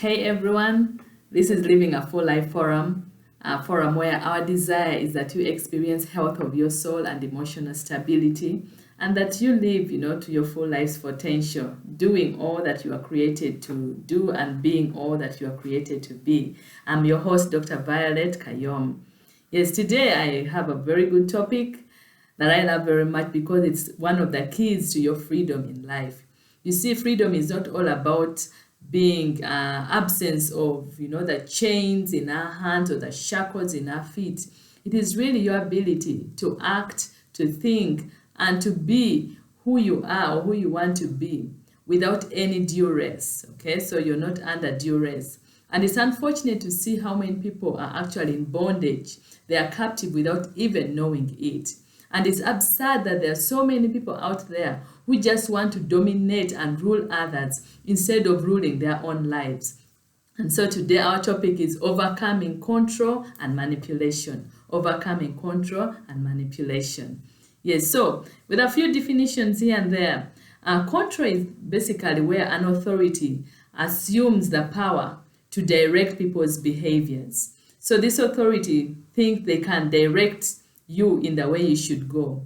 Hey everyone, this is Living a Full Life Forum, a forum where our desire is that you experience health of your soul and emotional stability, and that you live, to your full life's potential, doing all that you are created to do and being all that you are created to be. I'm your host, Dr. Violet Kayom. Yes, today I have a very good topic that I love very much because it's one of the keys to your freedom in life. You see, freedom is not all about being absence of, the chains in our hands or the shackles in our feet. It is really your ability to act, to think, and to be who you are or who you want to be without any duress. Okay, so you're not under duress. And it's unfortunate to see how many people are actually in bondage. They are captive without even knowing it. And it's absurd that there are so many people out there who just want to dominate and rule others instead of ruling their own lives. And so today our topic is overcoming control and manipulation. Overcoming control and manipulation. Yes, so with a few definitions here and there, control is basically where an authority assumes the power to direct people's behaviors. So this authority thinks they can direct you in the way you should go.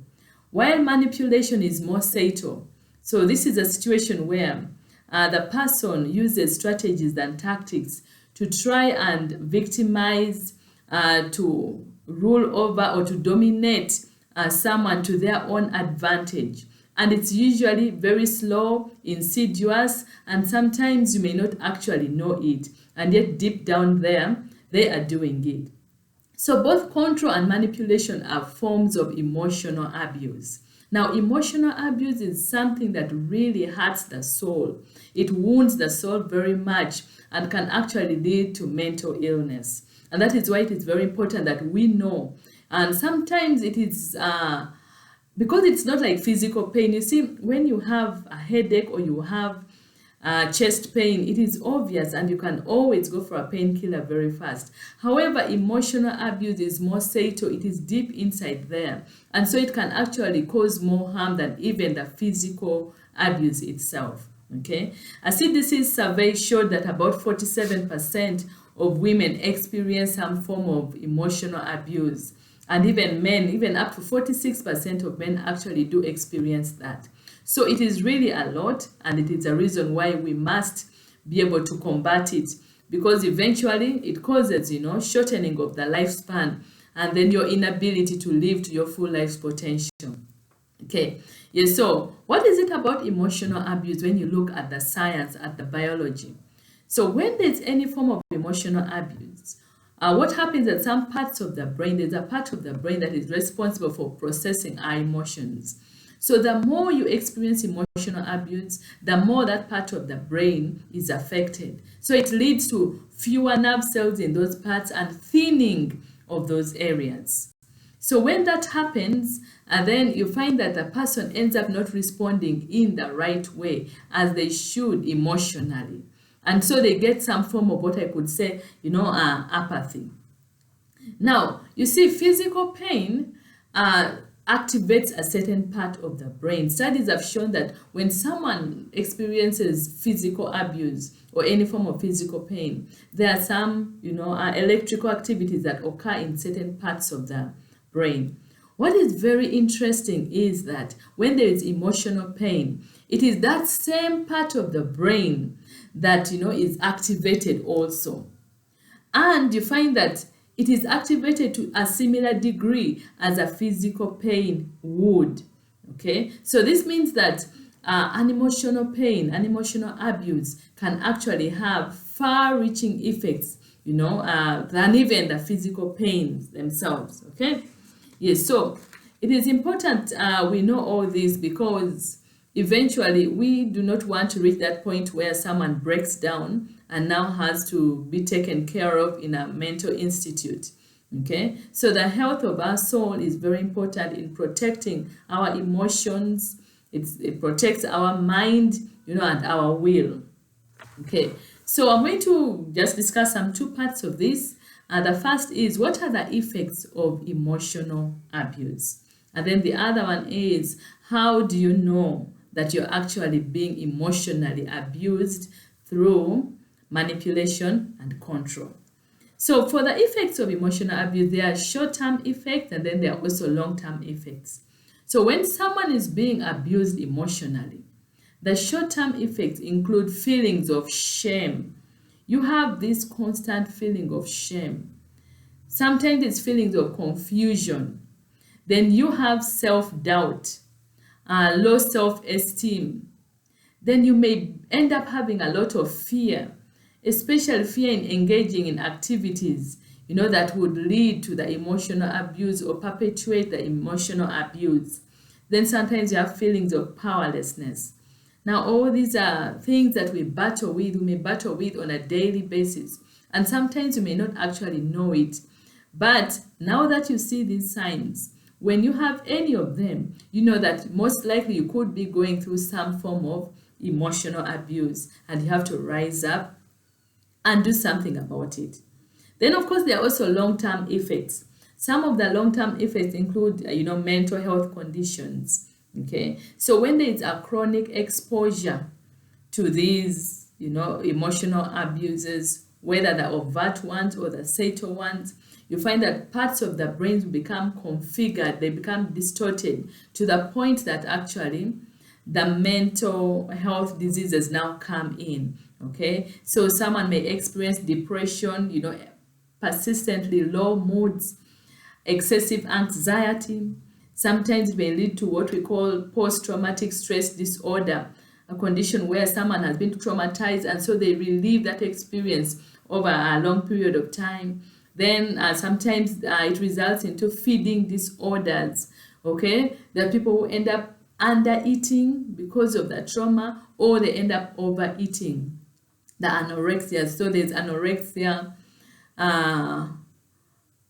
While manipulation is more subtle, so this is a situation where the person uses strategies and tactics to try and victimize, to rule over or to dominate someone to their own advantage. And it's usually very slow, insidious, and sometimes you may not actually know it. And yet deep down there, they are doing it. So both control and manipulation are forms of emotional abuse. Now, emotional abuse is something that really hurts the soul. It wounds the soul very much and can actually lead to mental illness. And that is why it is very important that we know. And sometimes it is because it's not like physical pain. You see, when you have a headache or you have chest pain, it is obvious and you can always go for a painkiller very fast. However, emotional abuse is more subtle. It is deep inside there, and so it can actually cause more harm than even the physical abuse itself. Okay, a CDC survey showed that about 47% of women experience some form of emotional abuse, and even men, even up to 46% of men actually do experience that. So it is really a lot, and it is a reason why we must be able to combat it, because eventually it causes, shortening of the lifespan and then your inability to live to your full life's potential. Okay, yes, so what is it about emotional abuse when you look at the science, at the biology? So when there's any form of emotional abuse, what happens at some parts of the brain, there's a part of the brain that is responsible for processing our emotions. So the more you experience emotional abuse, the more that part of the brain is affected. So it leads to fewer nerve cells in those parts and thinning of those areas. So when that happens, and then you find that the person ends up not responding in the right way as they should emotionally. And so they get some form of what I could say, apathy. Now, you see, physical pain activates a certain part of the brain. Studies have shown that when someone experiences physical abuse or any form of physical pain, there are some, electrical activities that occur in certain parts of the brain. What is very interesting is that when there is emotional pain, it is that same part of the brain that, is activated also. And you find that it is activated to a similar degree as a physical pain would. Okay, so this means that an emotional pain, an emotional abuse can actually have far-reaching effects, than even the physical pains themselves. Okay, yes, so it is important we know all this, because eventually we do not want to reach that point where someone breaks down and now has to be taken care of in a mental institute. Okay, so the health of our soul is very important in protecting our emotions. It protects our mind, and our will. Okay, so I'm going to just discuss some two parts of this. The first is, what are the effects of emotional abuse? And then the other one is, how do you know that you're actually being emotionally abused through manipulation, and control. So for the effects of emotional abuse, there are short-term effects and then there are also long-term effects. So when someone is being abused emotionally, the short-term effects include feelings of shame. You have this constant feeling of shame. Sometimes it's feelings of confusion. Then you have self-doubt, low self-esteem. Then you may end up having a lot of fear, especially fear in engaging in activities, that would lead to the emotional abuse or perpetuate the emotional abuse. Then sometimes you have feelings of powerlessness. Now, all these are things that we may battle with on a daily basis. And sometimes you may not actually know it. But now that you see these signs, when you have any of them, you know that most likely you could be going through some form of emotional abuse and you have to rise up and do something about it. Then, of course, there are also long-term effects. Some of the long-term effects include, mental health conditions. Okay, so when there is a chronic exposure to these, emotional abuses, whether the overt ones or the subtle ones, you find that parts of the brains become configured, they become distorted to the point that actually the mental health diseases now come in. Okay, so someone may experience depression, persistently low moods, excessive anxiety. Sometimes it may lead to what we call post-traumatic stress disorder, a condition where someone has been traumatized and so they relive that experience over a long period of time. Then sometimes it results into feeding disorders. Okay, there are people who end up under-eating because of the trauma, or they end up overeating. The anorexia, so there's anorexia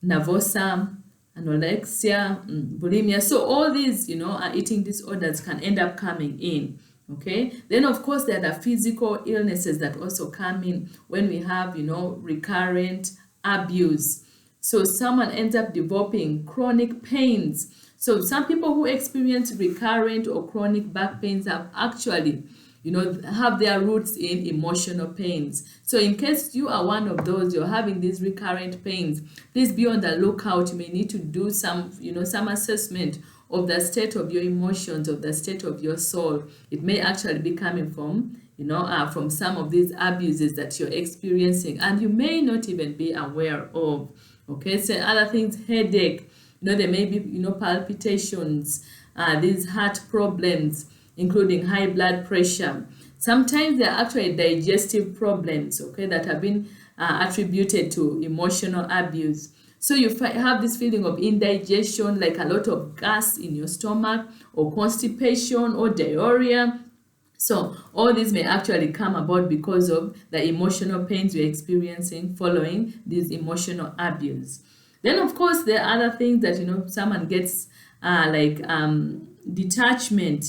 nervosa, anorexia, bulimia. So all these, eating disorders can end up coming in. Okay. Then, of course, there are the physical illnesses that also come in when we have, recurrent abuse. So someone ends up developing chronic pains. So some people who experience recurrent or chronic back pains have actually, have their roots in emotional pains. So in case you are one of those, you're having these recurrent pains, please be on the lookout. You may need to do some, some assessment of the state of your emotions, of the state of your soul. It may actually be coming from, from some of these abuses that you're experiencing and you may not even be aware of. Okay, so other things, headache, there may be, palpitations, these heart problems, including high blood pressure. Sometimes there are actually digestive problems, okay, that have been attributed to emotional abuse. So you have this feeling of indigestion, like a lot of gas in your stomach, or constipation, or diarrhea. So all these may actually come about because of the emotional pains you're experiencing following this emotional abuse. Then, of course, there are other things that, someone gets like detachment,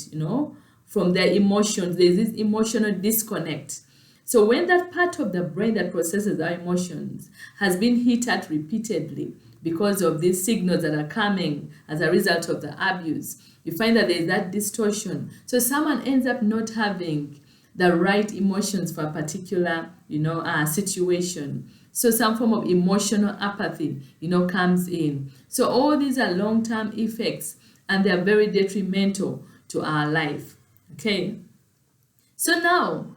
from their emotions. There's this emotional disconnect. So when that part of the brain that processes our emotions has been hit at repeatedly because of these signals that are coming as a result of the abuse, you find that there's that distortion. So someone ends up not having the right emotions for a particular, situation. So some form of emotional apathy, comes in. So all these are long-term effects and they are very detrimental to our life. Okay. So now,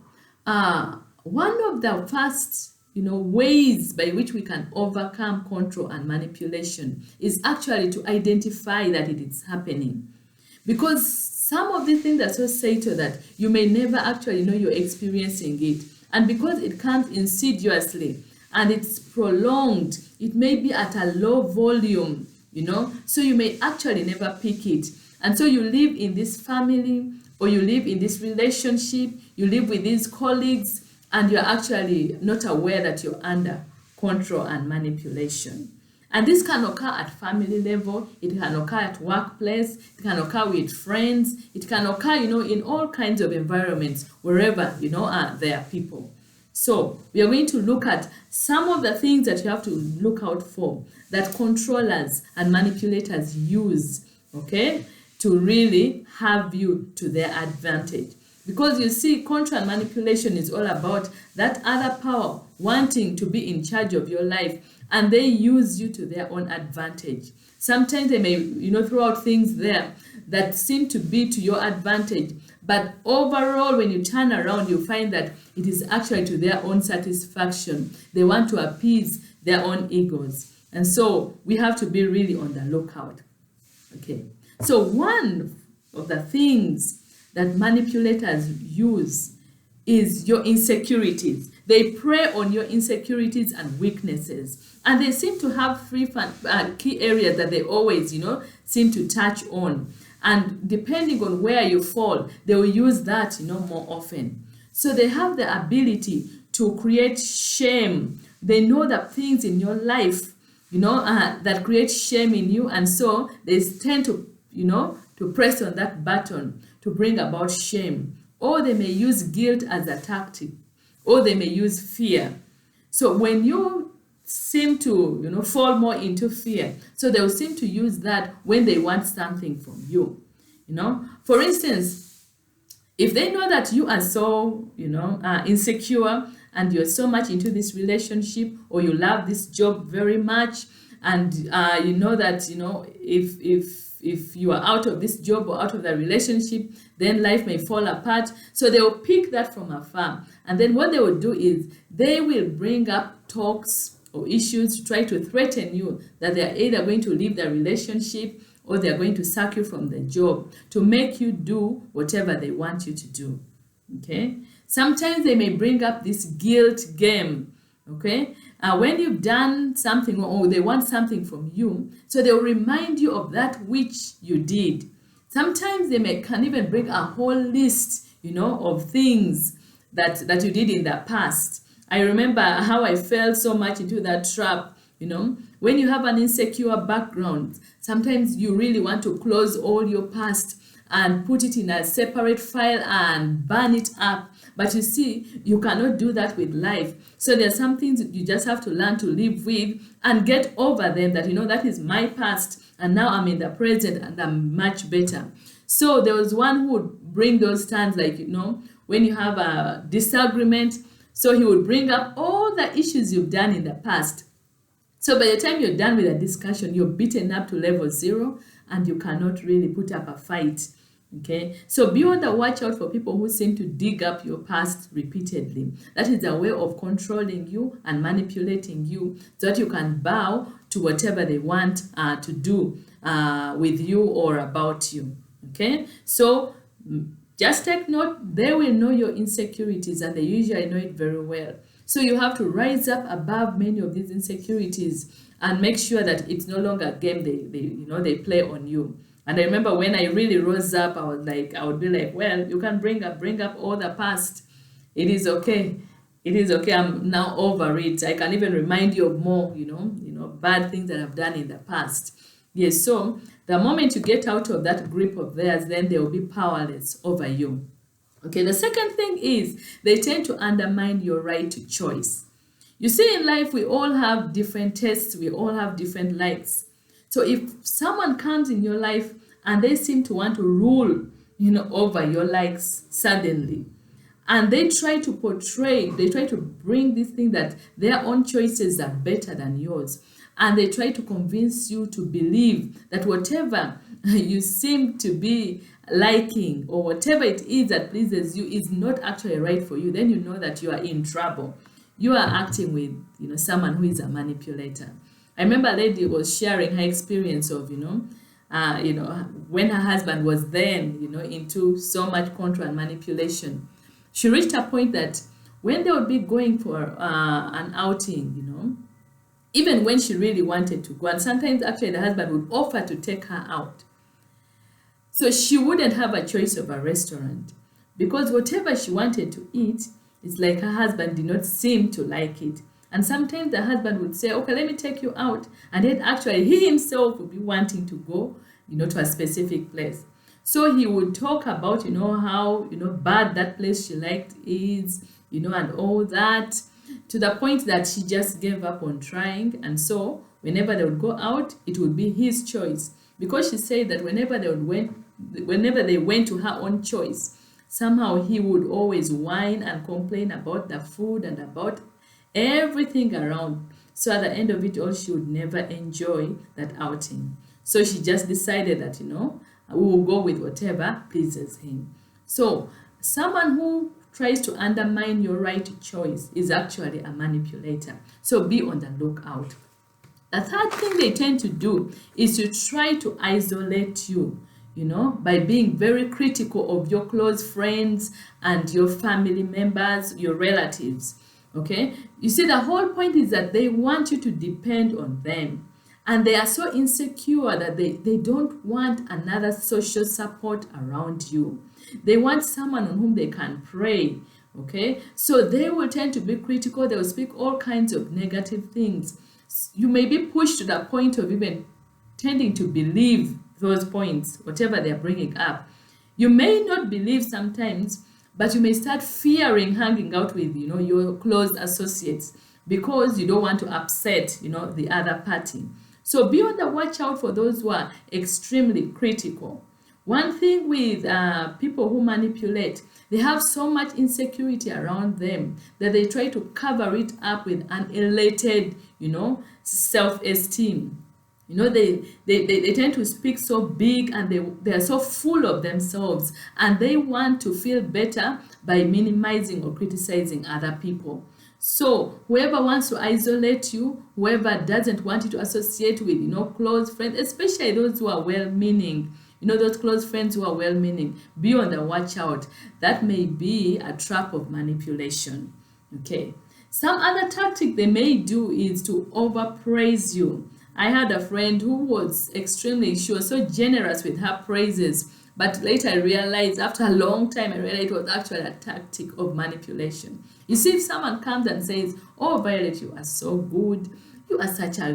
one of the first, ways by which we can overcome control and manipulation is actually to identify that it is happening. Because some of these things are so subtle that you may never actually know you're experiencing it. And because it comes insidiously and it's prolonged, it may be at a low volume, so you may actually never pick it. And so you live in this family, or you live in this relationship, you live with these colleagues, and you're actually not aware that you're under control and manipulation. And this can occur at family level, it can occur at workplace, it can occur with friends, it can occur, in all kinds of environments, wherever, there are people. So we are going to look at some of the things that you have to look out for that controllers and manipulators use, okay, to really have you to their advantage. Because you see, control and manipulation is all about that other power wanting to be in charge of your life, and they use you to their own advantage. Sometimes they may, throw out things there that seem to be to your advantage, but overall, when you turn around, you find that it is actually to their own satisfaction. They want to appease their own egos. And so we have to be really on the lookout. Okay. So one of the things that manipulators use is your insecurities. They prey on your insecurities and weaknesses. And they seem to have three key areas that they always, seem to touch on. And depending on where you fall, they will use that, more often. So they have the ability to create shame. They know that things in your life, that create shame in you. And so they tend to, to press on that button to bring about shame. Or they may use guilt as a tactic. Or they may use fear. So when you seem to, fall more into fear, so they'll seem to use that when they want something from you. For instance, if they know that you are so, insecure and you're so much into this relationship, or you love this job very much, and you know that, if you are out of this job or out of the relationship, then life may fall apart. So they will pick that from afar. And then what they will do is they will bring up talks or issues to try to threaten you that they are either going to leave the relationship or they are going to sack you from the job to make you do whatever they want you to do. Okay? Sometimes they may bring up this guilt game. Okay? When you've done something or they want something from you, so they'll remind you of that which you did. Sometimes they can even bring a whole list, of things that you did in the past. I remember how I fell so much into that trap. When you have an insecure background, sometimes you really want to close all your past and put it in a separate file and burn it up. But you see, you cannot do that with life. So there are some things you just have to learn to live with and get over them, that, that is my past and now I'm in the present and I'm much better. So there was one who would bring those times, like, when you have a disagreement, so he would bring up all the issues you've done in the past. So by the time you're done with the discussion, you're beaten up to level 0 and you cannot really put up a fight. Okay, so be on the watch out for people who seem to dig up your past repeatedly. That is a way of controlling you and manipulating you so that you can bow to whatever they want to do with you or about you. Okay, so just take note, they will know your insecurities and they usually know it very well. So you have to rise up above many of these insecurities and make sure that it's no longer a game they play on you. And I remember when I really rose up, I would be like, well, you can bring up all the past. It is okay. It is okay. I'm now over it. I can even remind you of more, bad things that I've done in the past. Yes, so the moment you get out of that grip of theirs, then they will be powerless over you. Okay, the second thing is they tend to undermine your right to choice. You see, in life, we all have different tastes. We all have different likes. So if someone comes in your life and they seem to want to rule, over your likes suddenly, and they try to bring this thing that their own choices are better than yours, and they try to convince you to believe that whatever you seem to be liking or whatever it is that pleases you is not actually right for you, then you know that you are in trouble. You are acting with, someone who is a manipulator. I remember a lady was sharing her experience of, when her husband was then, into so much control and manipulation. She reached a point that when they would be going for an outing, even when she really wanted to go, and sometimes actually the husband would offer to take her out. So she wouldn't have a choice of a restaurant because whatever she wanted to eat, it's like her husband did not seem to like it. And sometimes the husband would say, okay, let me take you out. And then actually he himself would be wanting to go, to a specific place. So he would talk about, how, bad that place she liked is, and all that, to the point that she just gave up on trying. And so whenever they would go out, it would be his choice. Because she said that whenever they went to her own choice, somehow he would always whine and complain about the food and about everything around. So at the end of it all, she would never enjoy that outing. So she just decided that, we will go with whatever pleases him. So someone who tries to undermine your right choice is actually a manipulator. So be on the lookout. The third thing they tend to do is to try to isolate you, by being very critical of your close friends and your family members, your relatives. Okay? You see, the whole point is that they want you to depend on them. And they are so insecure that they don't want another social support around you. They want someone on whom they can pray. Okay? So they will tend to be critical. They will speak all kinds of negative things. You may be pushed to the point of even tending to believe those points, whatever they're bringing up. You may not believe sometimes, but you may start fearing hanging out with, your close associates because you don't want to upset, the other party. So be on the watch out for those who are extremely critical. One thing with people who manipulate, they have so much insecurity around them that they try to cover it up with an elated, self-esteem. They tend to speak so big, and they are so full of themselves, and they want to feel better by minimizing or criticizing other people. So whoever wants to isolate you, whoever doesn't want you to associate with, close friends, especially those who are well-meaning, those close friends who are well-meaning, be on the watch out. That may be a trap of manipulation. Okay. Some other tactic they may do is to overpraise you. I had a friend who was she was so generous with her praises, but later I realized, after a long time, I realized it was actually a tactic of manipulation. You see, if someone comes and says, "Oh, Violet, you are so good. You are such a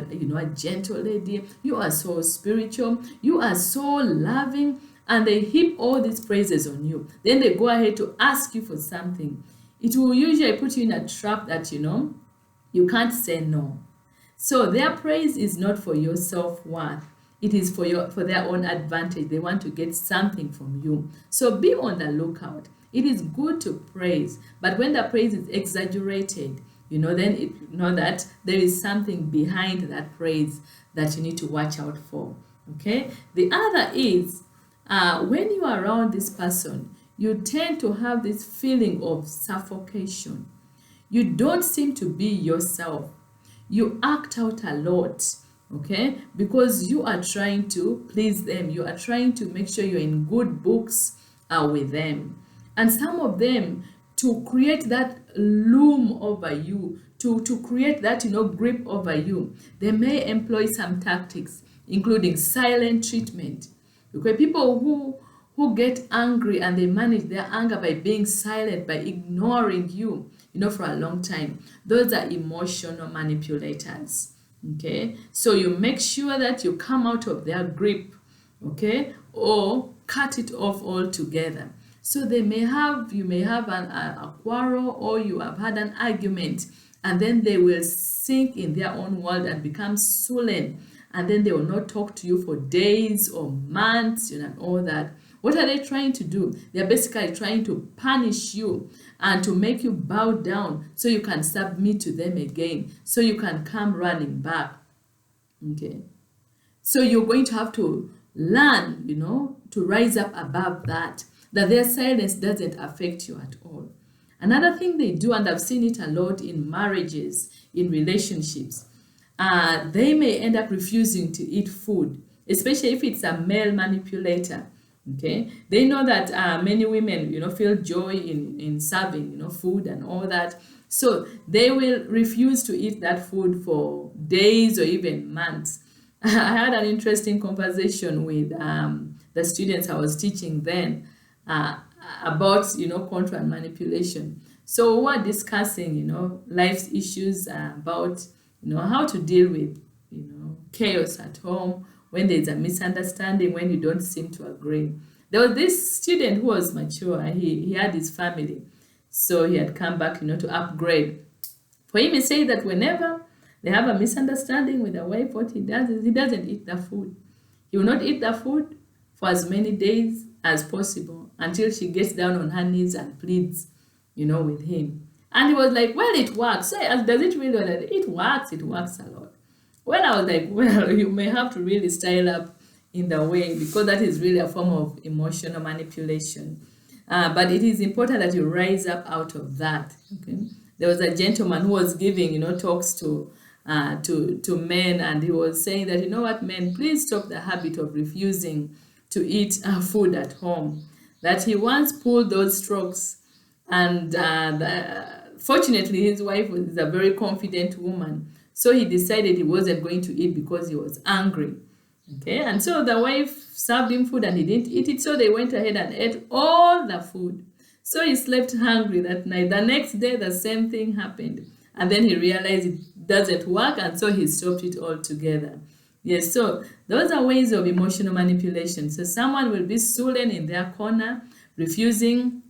gentle lady. You are so spiritual. You are so loving," and they heap all these praises on you. Then they go ahead to ask you for something. It will usually put you in a trap that, you can't say no. So their praise is not for your self-worth. It is for their own advantage. They want to get something from you. So be on the lookout. It is good to praise, but when the praise is exaggerated, then know that there is something behind that praise that you need to watch out for. Okay? The other is, when you are around this person, you tend to have this feeling of suffocation. You don't seem to be yourself. You act out a lot, okay? Because you are trying to please them. You are trying to make sure you're in good books with them. And some of them, to create that loom over you, to create that, grip over you, they may employ some tactics, including silent treatment. Okay, people who get angry and they manage their anger by being silent, by ignoring you, for a long time. Those are emotional manipulators. Okay, so you make sure that you come out of their grip, okay, or cut it off altogether. So you may have a quarrel, or you have had an argument, and then they will sink in their own world and become sullen, and then they will not talk to you for days or months, and all that. What are they trying to do? They're basically trying to punish you and to make you bow down so you can submit to them again, so you can come running back. Okay. So you're going to have to learn, to rise up above that their silence doesn't affect you at all. Another thing they do, and I've seen it a lot in marriages, in relationships, they may end up refusing to eat food, especially if it's a male manipulator. Okay, they know that many women, feel joy in serving, food and all that. So they will refuse to eat that food for days or even months. I had an interesting conversation with the students I was teaching then about, control and manipulation. So we were discussing, life's issues about, how to deal with, chaos at home, when there's a misunderstanding, when you don't seem to agree. There was this student who was mature. He had his family. So he had come back, to upgrade. For him, he said that whenever they have a misunderstanding with a wife, what he does is he doesn't eat the food. He will not eat the food for as many days as possible until she gets down on her knees and pleads, with him. And he was like, well, it works. So, does it really work? It works a lot. Well, I was like, well, you may have to really style up in the way, because that is really a form of emotional manipulation. But it is important that you rise up out of that. Okay. There was a gentleman who was giving, talks to men, and he was saying that, what, men, please stop the habit of refusing to eat food at home. That he once pulled those strokes, and fortunately his wife is a very confident woman, so he decided he wasn't going to eat because he was angry. Okay, and so the wife served him food and he didn't eat it, so they went ahead and ate all the food. So he slept hungry that night. The next day, the same thing happened. And then he realized it doesn't work, and so he stopped it altogether. Yes, so those are ways of emotional manipulation. So someone will be sullen in their corner, refusing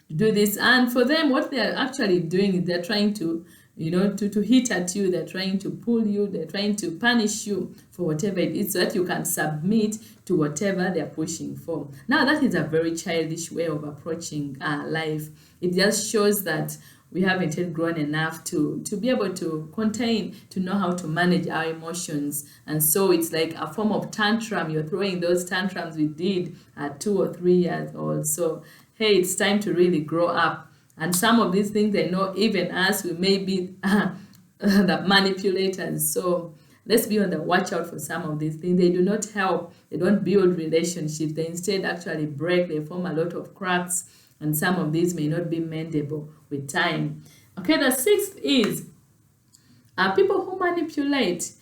to do this. And for them, what they are actually doing is they're trying to to hit at you, they're trying to pull you, they're trying to punish you for whatever it is, so that you can submit to whatever they're pushing for. Now, that is a very childish way of approaching life. It just shows that we haven't yet grown enough to be able to contain, to know how to manage our emotions. And so it's like a form of tantrum. You're throwing those tantrums we did at 2 or 3 years old. So, hey, it's time to really grow up. And some of these things, I know even us, we may be the manipulators. So let's be on the watch out for some of these things. They do not help. They don't build relationships. They instead actually break. They form a lot of cracks. And some of these may not be mendable with time. Okay, the sixth is people who manipulate.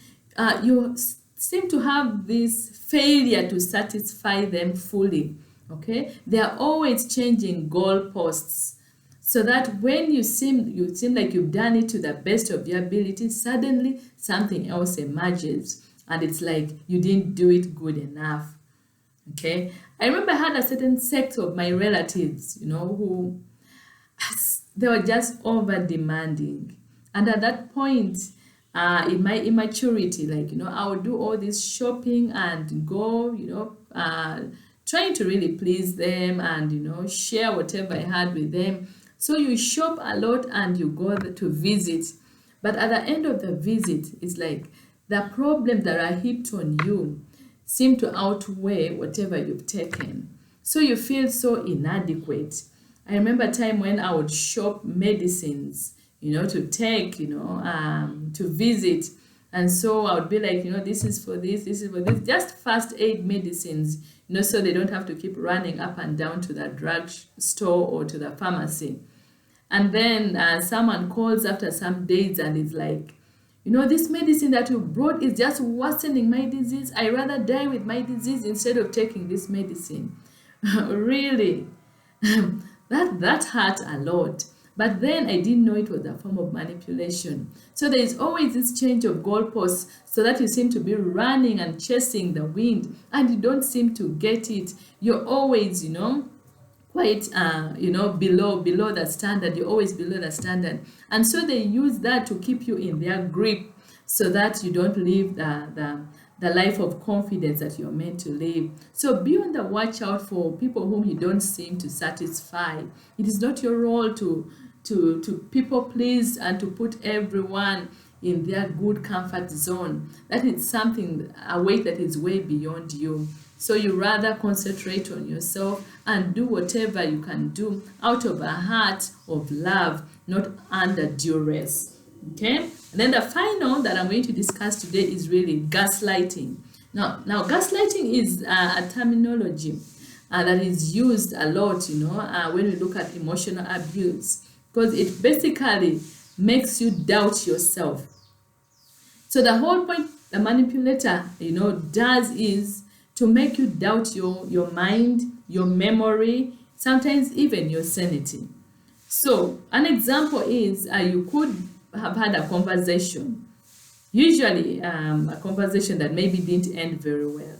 You seem to have this failure to satisfy them fully. Okay, they are always changing goalposts, so that when you seem like you've done it to the best of your ability, suddenly something else emerges, and it's like you didn't do it good enough. Okay, I remember I had a certain sect of my relatives, who they were just over demanding, and at that point, in my immaturity, like I would do all this shopping and go, trying to really please them and share whatever I had with them. So you shop a lot and you go to visit, but at the end of the visit, it's like the problems that are heaped on you seem to outweigh whatever you've taken. So you feel so inadequate. I remember a time when I would shop medicines, to take, to visit. And so I would be like, this is for this is for this, just first aid medicines, so they don't have to keep running up and down to the drug store or to the pharmacy. And then someone calls after some days and is like, this medicine that you brought is just worsening my disease. I rather die with my disease instead of taking this medicine. Really? that hurt a lot. But then I didn't know it was a form of manipulation. So there is always this change of goalposts, so that you seem to be running and chasing the wind and you don't seem to get it. You're always, quite, below the standard. You're always below the standard. And so they use that to keep you in their grip, so that you don't live the life of confidence that you're meant to live. So be on the watch out for people whom you don't seem to satisfy. It is not your role to people please and to put everyone in their good comfort zone. That is something, a weight that is way beyond you. So you rather concentrate on yourself and do whatever you can do out of a heart of love, not under duress. Okay? And then the final that I'm going to discuss today is really gaslighting. Now gaslighting is a terminology that is used a lot, when we look at emotional abuse, because it basically makes you doubt yourself. So the whole point the manipulator, does is to make you doubt your mind, your memory, sometimes even your sanity. So an example is you could have had a conversation, usually a conversation that maybe didn't end very well,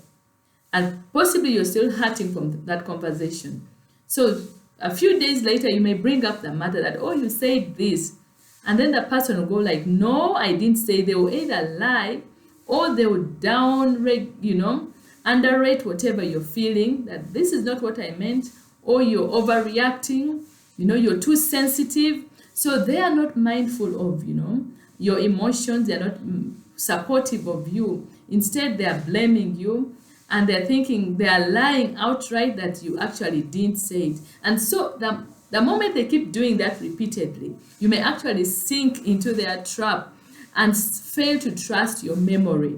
and possibly you're still hurting from that conversation. So a few days later, you may bring up the matter that, oh, you said this, and then the person will go like, no, I didn't say. They will either lie or they will downreg, underrate whatever you're feeling, that this is not what I meant, or you're overreacting, you're too sensitive. So they are not mindful of, your emotions. They're not supportive of you. Instead, they are blaming you, and they're thinking, they are lying outright that you actually didn't say it. And so the moment they keep doing that repeatedly, you may actually sink into their trap and fail to trust your memory.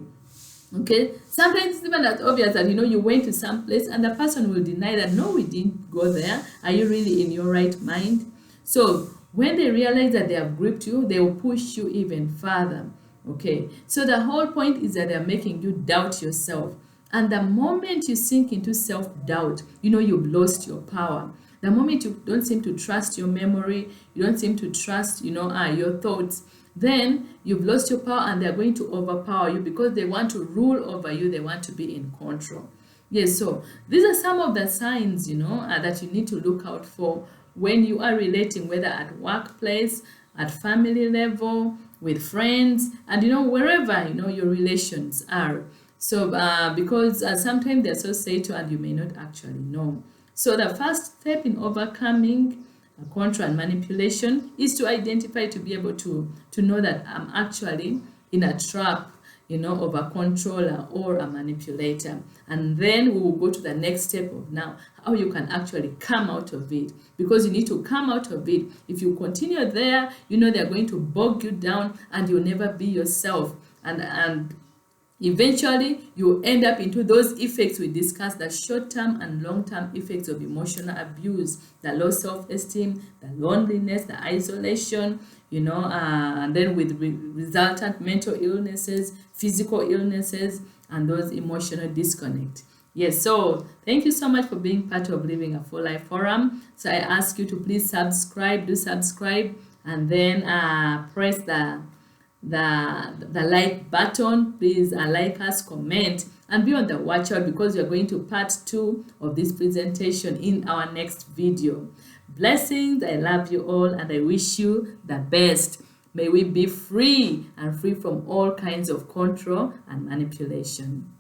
Okay, sometimes it's even as obvious that you went to some place and the person will deny that, no, we didn't go there. Are you really in your right mind? So when they realize that they have gripped you, they will push you even further. Okay, so the whole point is that they're making you doubt yourself. And the moment you sink into self-doubt, you've lost your power. The moment you don't seem to trust your memory, you don't seem to trust, your thoughts, then you've lost your power, and they're going to overpower you because they want to rule over you. They want to be in control. Yes, so these are some of the signs, that you need to look out for when you are relating, whether at workplace, at family level, with friends, and wherever your relations are. So because sometimes they're so subtle and you may not actually know. So the first step in overcoming control and manipulation is to identify, to be able to know that I'm actually in a trap, of a controller or a manipulator. And then we will go to the next step of now how you can actually come out of it, because you need to come out of it. If you continue there, they're going to bog you down and you'll never be yourself, and eventually you end up into those effects we discussed, the short-term and long-term effects of emotional abuse, the low self-esteem, the loneliness, the isolation, and then with resultant mental illnesses, physical illnesses, and those emotional disconnect. Yes, so thank you so much for being part of Living a Full Life Forum. So I ask you to please subscribe, and then press the like button. Please like us, comment, and be on the watch out, because you're going to part 2 of this presentation in our next video. Blessings. I love you all, and I wish you the best. May we be free, and free from all kinds of control and manipulation.